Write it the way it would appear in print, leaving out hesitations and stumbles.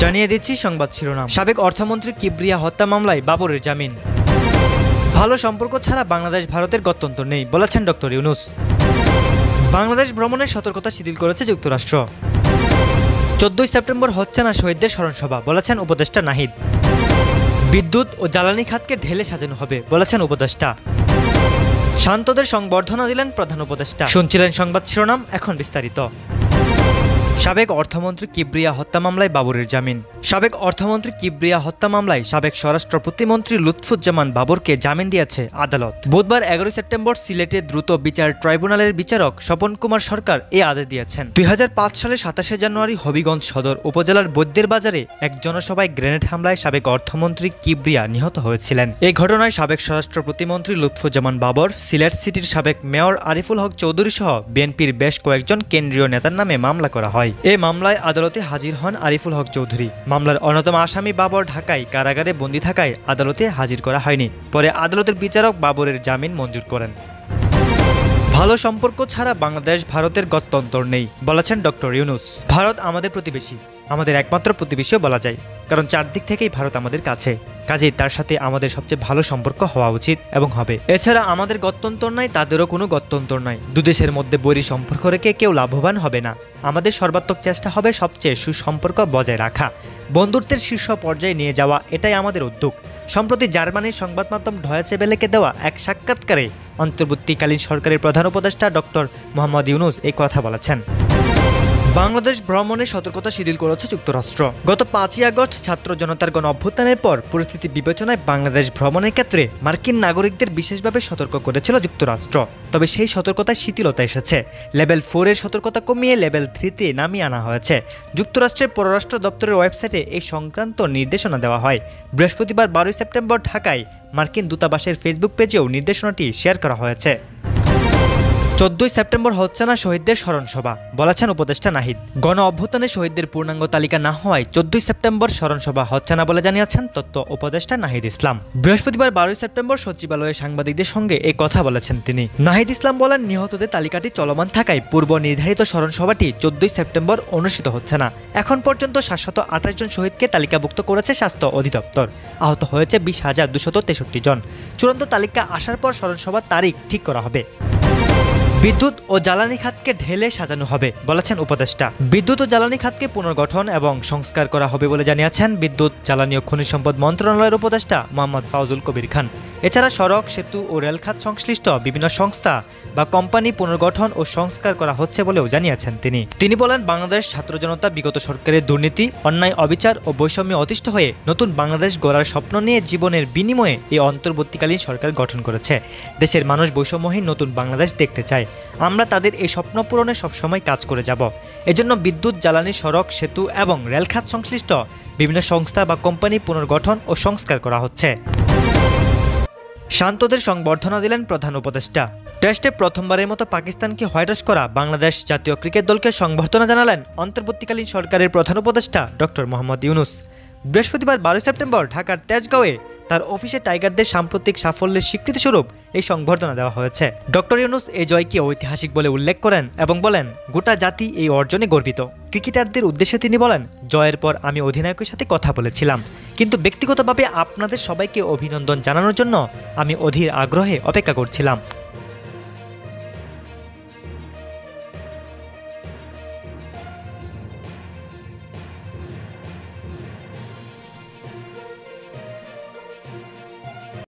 জানিয়ে দিচ্ছি সংবাদ শিরোনাম। সাবেক অর্থমন্ত্রী কিবরিয়া হত্যা মামলায় বাবরের জামিন। ভালো সম্পর্ক ছাড়া বাংলাদেশ ভারতের গত্যন্তর নেই বলেছেন ডক্টর ইউনূস। বাংলাদেশ ভ্রমণের সতর্কতা শিথিল করেছে যুক্তরাষ্ট্র। 14 সেপ্টেম্বর হচ্ছে না শহীদদের স্মরণসভা বলেছেন উপদেষ্টা নাহিদ। বিদ্যুৎ ও জ্বালানি খাতকে ঢেলে সাজানো হবে বলেছেন উপদেষ্টা। শান্তদের সংবর্ধনা দিলেন প্রধান উপদেষ্টা। শুনছিলেন সংবাদ শিরোনাম, এখন বিস্তারিত। সাবেক অর্থমন্ত্রী কিবরিয়া হত্যা মামলায় বাবরের জামিন। সাবেক অর্থমন্ত্রী কিবরিয়া হত্যা মামলায় সাবেক স্বরাষ্ট্র প্রতিমন্ত্রী লুৎফুজ্জামান বাবরকে জামিন দিয়েছে আদালত। বুধবার 11 সেপ্টেম্বর সিলেটে দ্রুত বিচার ট্রাইব্যুনালের বিচারক স্বপন কুমার সরকার এই আদেশ দিয়েছেন। 2005 সালে 27 জানুয়ারি হবিগঞ্জ সদর উপজেলার বৈদ্যের বাজারে এক জনসভায় গ্রেনেড হামলায় সাবেক অর্থমন্ত্রী কিবরিয়া নিহত হয়েছিলেন। এই ঘটনায় সাবেক স্বরাষ্ট্র প্রতিমন্ত্রী লুৎফুজ্জামান বাবর, সিলেট সিটির সাবেক মেয়র আরিফুল হক চৌধুরী সহ বিএনপির বেশ কয়েকজন কেন্দ্রীয় নেতার নামে মামলা করা হয়। এই মামলায় আদালতে হাজির হন আরিফুল হক চৌধুরী। মামলার অন্যতম আসামি বাবর ঢাকায় কারাগারে বন্দী থাকায় আদালতে হাজির করা হয়নি। পরে আদালতের বিচারক বাবরের জামিন মঞ্জুর করেন। ভালো সম্পর্ক ছাড়া বাংলাদেশ ভারতের গত্যন্তর নেই বলেছেন ডক্টর ইউনূস। ভারত আমাদের প্রতিবেশী, আমাদের একমাত্র প্রতিবেশীও বলা যায়, কারণ চারদিক থেকেই ভারত আমাদের কাছে। কাজেই তার সাথে আমাদের সবচেয়ে ভালো সম্পর্ক হওয়া উচিত এবং হবে। এছাড়া আমাদের গত্যন্তর নাই, তাদেরও কোনো গত্যন্তর নাই। দুদেশের মধ্যে বৈরী সম্পর্ক রেখে কেউ লাভবান হবে না। আমাদের সর্বাত্মক চেষ্টা হবে সবচেয়ে সুসম্পর্ক বজায় রাখা, বন্ধুত্বের শীর্ষ পর্যায়ে নিয়ে যাওয়া, এটাই আমাদের উদ্যোগ। সম্প্রতি জার্মানির সংবাদ মাধ্যম ডয়েচে ভেলেকে দেওয়া এক সাক্ষাৎকারে অন্তর্বর্তীকালীন সরকারের প্রধান উপদেষ্টা ডক্টর মোহাম্মদ ইউনূস এই কথা বলেছেন। বাংলাদেশ ভ্রমণের সতর্কতা শিথিল করেছে যুক্তরাষ্ট্র। গত 5ই আগস্ট ছাত্র জনতার গণ অভ্যুত্থানের পর পরিস্থিতি বিবেচনায় বাংলাদেশ ভ্রমণের ক্ষেত্রে মার্কিন নাগরিকদের বিশেষভাবে সতর্ক করেছিল যুক্তরাষ্ট্র। তবে সেই সতর্কতায় শিথিলতা এসেছে। লেভেল 4 এর সতর্কতা কমিয়ে লেভেল 3-তে নামিয়ে আনা হয়েছে। যুক্তরাষ্ট্রের পররাষ্ট্র দপ্তরের ওয়েবসাইটে এই সংক্রান্ত নির্দেশনা দেওয়া হয়। বৃহস্পতিবার 12 সেপ্টেম্বর ঢাকায় মার্কিন দূতাবাসের ফেসবুক পেজেও নির্দেশনাটি শেয়ার করা হয়েছে। 14 সেপ্টেম্বর হচ্ছে না শহীদদের স্মরণসভা বলেছেন উপদেষ্টা নাহিদ। গণ অভ্যুত্থানে শহীদদের পূর্ণাঙ্গ তালিকা না হওয়ায় 14 সেপ্টেম্বর স্মরণসভা হচ্ছে না বলে জানিয়েছেন তথ্য উপদেষ্টা নাহিদ ইসলাম। বৃহস্পতিবার 12 সেপ্টেম্বর সচিবালয়ে সাংবাদিকদের সঙ্গে এই কথা বলেছেন তিনি। নাহিদ ইসলাম বলেন, নিহতদের তালিকাটি চলমান থাকায় পূর্ব নির্ধারিত স্মরণসভাটি 14 সেপ্টেম্বর অনুষ্ঠিত হচ্ছে না। এখন পর্যন্ত 728 জন শহীদকে তালিকাভুক্ত করেছে স্বাস্থ্য অধিদপ্তর। আহত হয়েছে 20,263 জন। চূড়ান্ত তালিকা আসার পর স্মরণসভার তারিখ ঠিক করা হবে। বিদ্যুৎ ও জ্বালানি খাতকে ঢেলে সাজানো হবে বলেছেন উপদেষ্টা। বিদ্যুৎ ও জ্বালানি খাতকে পুনর্গঠন এবং সংস্কার করা হবে বলে জানিয়েছেন বিদ্যুৎ, জ্বালানি ও খনিজ সম্পদ মন্ত্রণালয়ের উপদেষ্টা মোহাম্মদ ফাউজুল কবির খান। এছাড়া সড়ক, সেতু ও রেল খাত সংশ্লিষ্ট বিভিন্ন সংস্থা বা কোম্পানি পুনর্গঠন ও সংস্কার করা হচ্ছে বলেও জানিয়েছেন তিনি বলেন, বাংলাদেশ ছাত্র জনতা বিগত সরকারের দুর্নীতি, অন্যায়, অবিচার ও বৈষম্যে অতিষ্ঠ হয়ে নতুন বাংলাদেশ গড়ার স্বপ্ন নিয়ে জীবনের বিনিময়ে এই অন্তর্বর্তীকালীন সরকার গঠন করেছে। দেশের মানুষ বৈষম্যহীন নতুন বাংলাদেশ দেখতে চায়। আমরা তাদের এই স্বপ্ন পূরণে সবসময় কাজ করে যাব। এজন্য বিদ্যুৎ, জ্বালানি, সড়ক, সেতু এবং রেলখাত সংশ্লিষ্ট বিভিন্ন সংস্থা বা কোম্পানি পুনর্গঠন ও সংস্কার করা হচ্ছে। শান্তদের সংবর্ধনা দিলেন প্রধান উপদেষ্টা। টেস্টে প্রথমবারের মতো পাকিস্তানকে হোয়াইটওয়াশ করা বাংলাদেশ জাতীয় ক্রিকেট দলকে সংবর্ধনা জানালেন অন্তর্বর্তীকালীন সরকারের প্রধান উপদেষ্টা ডক্টর মোহাম্মদ ইউনূস। বৃহস্পতিবার 12 সেপ্টেম্বর ঢাকার তেজগাঁওয়ে তার অফিসে টাইগারদের সাম্প্রতিক সাফল্যের স্বীকৃতিস্বরূপ এই সংবর্ধনা দেওয়া হয়েছে। ডক্টর ইউনূস এই জয়কে ঐতিহাসিক বলে উল্লেখ করেন এবং বলেন, গোটা জাতি এই অর্জনে গর্বিত। ক্রিকেটারদের উদ্দেশ্যে তিনি বলেন, জয়ের পর আমি অধিনায়কের সাথে কথা বলেছিলাম, কিন্তু ব্যক্তিগতভাবে আপনাদের সবাইকে অভিনন্দন জানানোর জন্য আমি অধীর আগ্রহে অপেক্ষা করছিলাম।